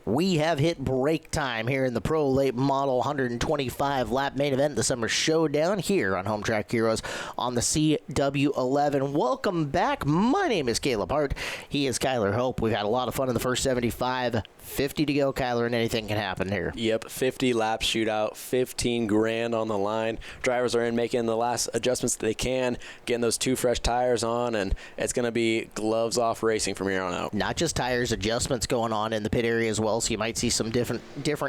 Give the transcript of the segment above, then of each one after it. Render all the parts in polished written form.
We have hit break time here in the Pro Late Model 125 lap main event, the Summer Showdown here on Home Track Heroes on the CW11. Welcome back. My name is Caleb Hart. He is Kyler Hope. We've had a lot of fun in the first 75. 50 to go, Kyler, and anything can happen here. Yep, 50 lap shootout, 15 grand on the line. Drivers are in making the last adjustments that they can, getting those 2 fresh tires on, and it's going to be gloves off racing from here on out. Not just tires, adjustments going on in the pit area as well, so you might see some different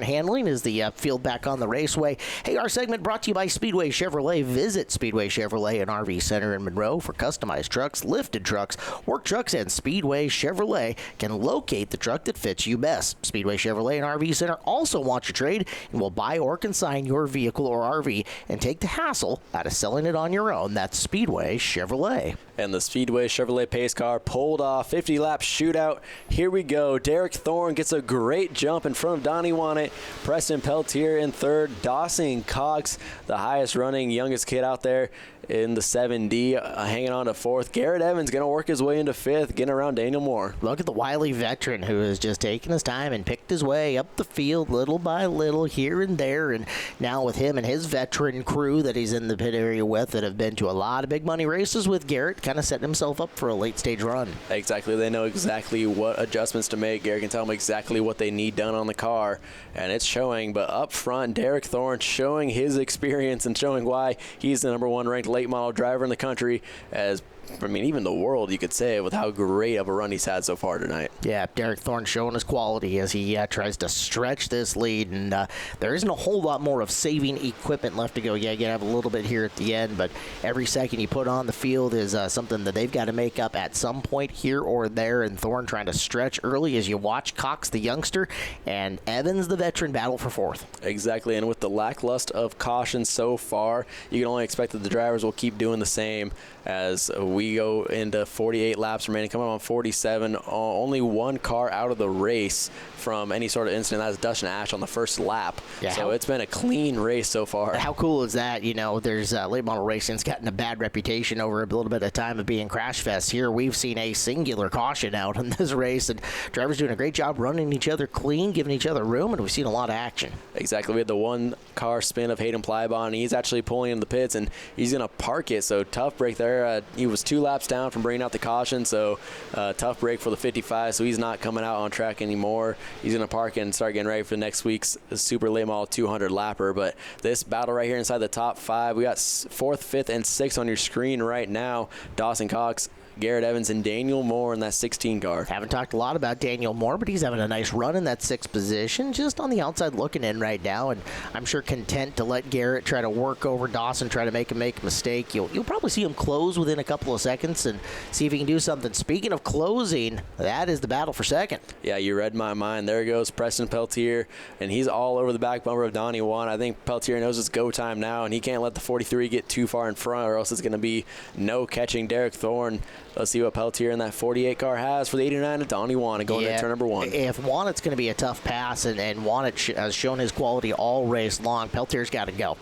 handling as the field back on the raceway. Hey, our segment brought to you by Speedway Chevrolet. Visit Speedway Chevrolet and RV Center in Monroe for customized trucks, lifted trucks, work trucks, and Speedway Chevrolet can locate the truck that fits you best. Speedway Chevrolet and RV Center also want your trade and will buy or consign your vehicle or RV and take the hassle out of selling it on your own. That's Speedway Chevrolet. And the Speedway Chevrolet pace car pulled off 50-lap shootout. Here we go. Derek Thorne gets a great jump in front of Donnie Wannett. Preston Peltier in third. Dawson Cox, the highest running, youngest kid out there in the 7D, hanging on to fourth. Garrett Evans going to work his way into fifth, getting around Daniel Moore. Look at the wily veteran who has just taken his time and picked his way up the field little by little here and there. And now with him and his veteran crew that he's in the pit area with that have been to a lot of big money races with Garrett, kind of setting himself up for a late stage run. Exactly. They know exactly what adjustments to make. Garrett can tell them exactly what they need done on the car, and it's showing. But up front, Derek Thorne showing his experience and showing why he's the #1 ranked late model driver in the country, as even the world, you could say, with how great of a run he's had so far tonight. Yeah, Derek Thorne showing his quality as he tries to stretch this lead, and there isn't a whole lot more of saving equipment left to go. Yeah, you have a little bit here at the end, but every second you put on the field is something that they've got to make up at some point here or there, and Thorne trying to stretch early as you watch Cox, the youngster, and Evans, the veteran, battle for fourth. Exactly, and with the lackluster of caution so far, you can only expect that the drivers will keep doing the same as we go into 48 laps remaining, coming on 47. Only one car out of the race from any sort of incident. That's Dustin Ash on the first lap. Yeah, so it's been a clean race so far. How cool is that? You know, there's late model racing's gotten a bad reputation over a little bit of time of being crash fest. Here we've seen a singular caution out in this race, and drivers doing a great job running each other clean, giving each other room, and we've seen a lot of action. Exactly. We had the one car spin of Hayden Plybon, and he's actually pulling in the pits, and he's going to park it. So tough break there. He was 2 laps down from bringing out the caution, so tough break for the 55, so he's not coming out on track anymore. He's going to park and start getting ready for next week's Super Late Model 200 lapper. But this battle right here inside the top 5, we got 4th, 5th, and 6th on your screen right now. Dawson Cox, Garrett Evans, and Daniel Moore in that 16 car. Haven't talked a lot about Daniel Moore, but he's having a nice run in that 6th position, just on the outside looking in right now, and I'm sure content to let Garrett try to work over Dawson, try to make him make a mistake. You'll probably see him close within a couple of seconds and see if he can do something. Speaking of closing, that is the battle for second. Yeah, you read my mind. There goes Preston Peltier, and he's all over the back bumper of Donnie Wannett. I think Peltier knows it's go time now, and he can't let the 43 get too far in front, or else it's going to be no catching Derek Thorne. Let's see what Peltier in that 48 car has for the 89 of Donnie Wannett going into turn #1. If Wannett's going to be a tough pass, and Wannett has shown his quality all race long, Peltier's got to go.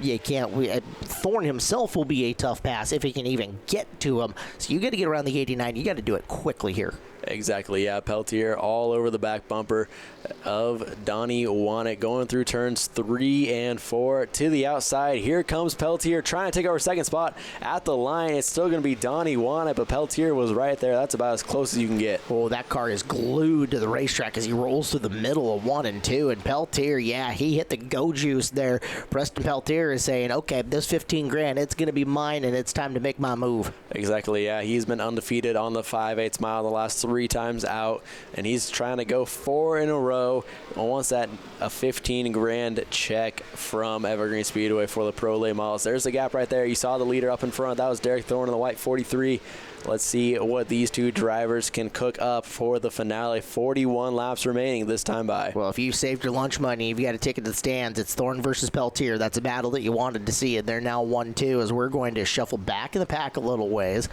You can't. Thorne himself will be a tough pass if he can even get to him. So you got to get around the 89. You got to do it quickly here. Exactly, yeah. Peltier all over the back bumper of Donnie Wannett going through turns 3 and 4 to the outside. Here comes Peltier trying to take over second spot at the line. It's still going to be Donnie Wannett, but Peltier was right there. That's about as close as you can get. Oh, that car is glued to the racetrack as he rolls through the middle of 1 and 2. And Peltier, yeah, he hit the go juice there. Preston Peltier is saying, okay, this 15 grand, it's going to be mine, and it's time to make my move. Exactly, yeah. He's been undefeated on the 5/8 mile the last 3 times out, and he's trying to go 4 in a row. Wants that a 15 grand check from Evergreen Speedway for the Pro Late Models. There's the gap right there. You saw the leader up in front. That was Derek Thorne in the white 43. Let's see what these two drivers can cook up for the finale. 41 laps remaining this time by. Well, if you saved your lunch money, if you got a ticket to the stands, it's Thorne versus Peltier. That's a battle that you wanted to see, and they're now 1-2 as we're going to shuffle back in the pack a little ways.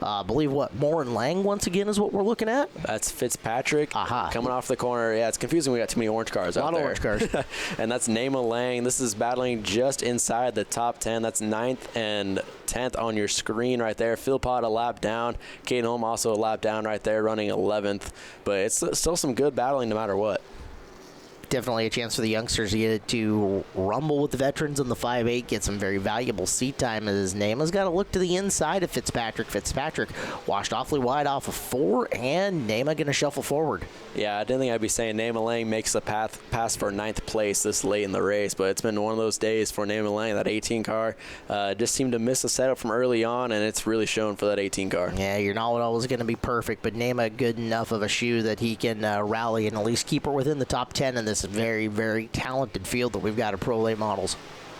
I believe Moore and Lang once again is what we're looking at. That's Fitzpatrick coming off the corner. Yeah, it's confusing. We got too many orange cars out there. A lot of orange cars. And that's Nama Lang. This is battling just inside the top 10. That's 9th and 10th on your screen right there. Philpott a lap down. Caden Holm also a lap down right there, running 11th. But it's still some good battling no matter what. definitely a chance for the youngsters to rumble with the veterans on the 5-8, get some very valuable seat time, as Nama's got to look to the inside of Fitzpatrick. Fitzpatrick washed awfully wide off of 4, and Nama going to shuffle forward. Yeah, I didn't think I'd be saying Nama Lang makes a pass for 9th place this late in the race, but it's been one of those days for Nama Lang. That 18 car just seemed to miss a setup from early on, and it's really shown for that 18 car. Yeah, you're not always going to be perfect, but Nama good enough of a shoe that he can rally and at least keep her within the top 10 in this very, very talented field that we've got of Pro Late models.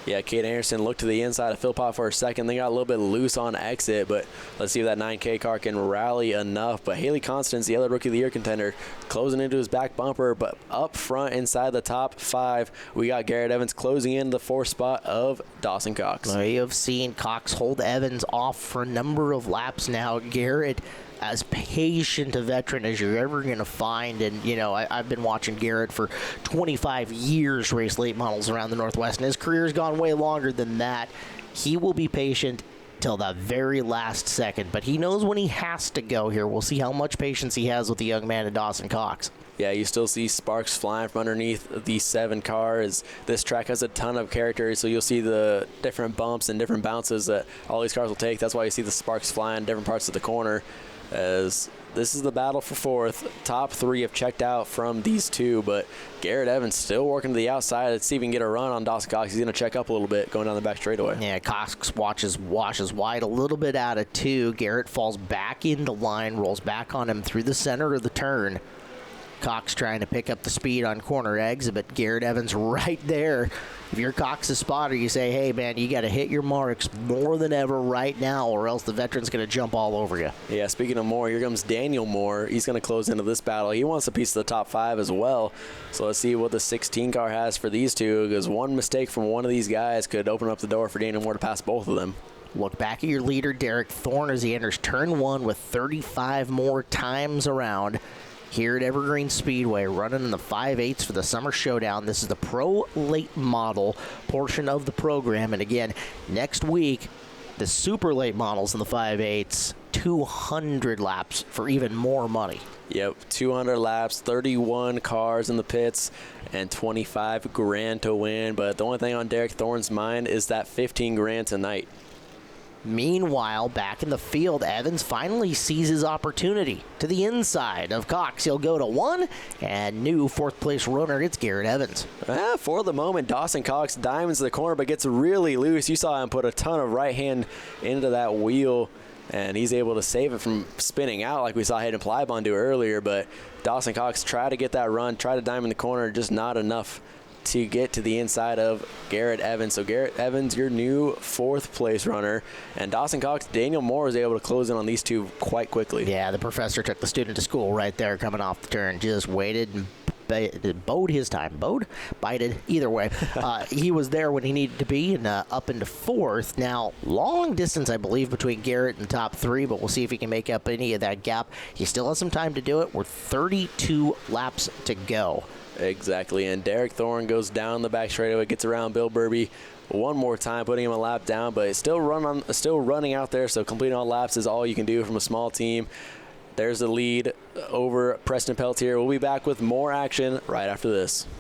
Yeah, Kate Anderson looked to the inside of Philpott for a second. They got a little bit loose on exit, but let's see if that 9K car can rally enough. But Haley Constance, the other Rookie of the Year contender, closing into his back bumper, but up front inside the top 5, we got Garrett Evans closing in the 4th spot of Dawson Cox. We have seen Cox hold Evans off for a number of laps now. Garrett, as patient a veteran as you're ever going to find. And, you know, I've been watching Garrett for 25 years race late models around the Northwest, and his career's gone way longer than that. He will be patient till the very last second, but he knows when he has to go here. We'll see how much patience he has with the young man in Dawson Cox. Yeah, you still see sparks flying from underneath the 7 cars. This track has a ton of characters, so you'll see the different bumps and different bounces that all these cars will take. That's why you see the sparks flying in different parts of the corner, as this is the battle for 4th. Top 3 have checked out from these 2, but Garrett Evans still working to the outside. Let's see if he can get a run on Dawson Cox. He's going to check up a little bit going down the back straightaway. Yeah, Cox washes wide a little bit out of 2. Garrett falls back into line, rolls back on him through the center of the turn. Cox trying to pick up the speed on corner exit, but Garrett Evans right there. If you're Cox's spotter, you say, hey, man, you got to hit your marks more than ever right now, or else the veteran's going to jump all over you. Yeah, speaking of Moore, here comes Daniel Moore. He's going to close into this battle. He wants a piece of the top 5 as well. So let's see what the 16 car has for these 2, because one mistake from one of these guys could open up the door for Daniel Moore to pass both of them. Look back at your leader, Derek Thorne, as he enters turn 1 with 35 more times around. Here at Evergreen Speedway, running in the 5/8 for the Summer Showdown. This is the Pro Late Model portion of the program. And again, next week, the Super Late Models in the 5/8, 200 laps for even more money. Yep, 200 laps, 31 cars in the pits, and 25 grand to win. But the only thing on Derek Thorne's mind is that 15 grand tonight. Meanwhile, back in the field, Evans finally sees his opportunity. To the inside of Cox, he'll go to 1, and new 4th place runner, it's Garrett Evans. For the moment, Dawson Cox diamonds the corner, but gets really loose. You saw him put a ton of right hand into that wheel, and he's able to save it from spinning out like we saw Hayden Plybon do earlier. But Dawson Cox tried to get that run, tried to diamond the corner, just not enough to get to the inside of Garrett Evans. So Garrett Evans, your new 4th place runner, and Dawson Cox, Daniel Moore was able to close in on these 2 quite quickly. Yeah, the professor took the student to school right there coming off the turn, just waited and bode his time. Bided, either way. He was there when he needed to be, and up into 4th. Now, long distance, I believe, between Garrett and top 3, but we'll see if he can make up any of that gap. He still has some time to do it. We're 32 laps to go. Exactly, and Derek Thorne goes down the back straightaway, gets around Bill Burby one more time, putting him a lap down, but it's still running out there, so completing all laps is all you can do from a small team. There's the lead over Preston Peltier. We'll be back with more action right after this.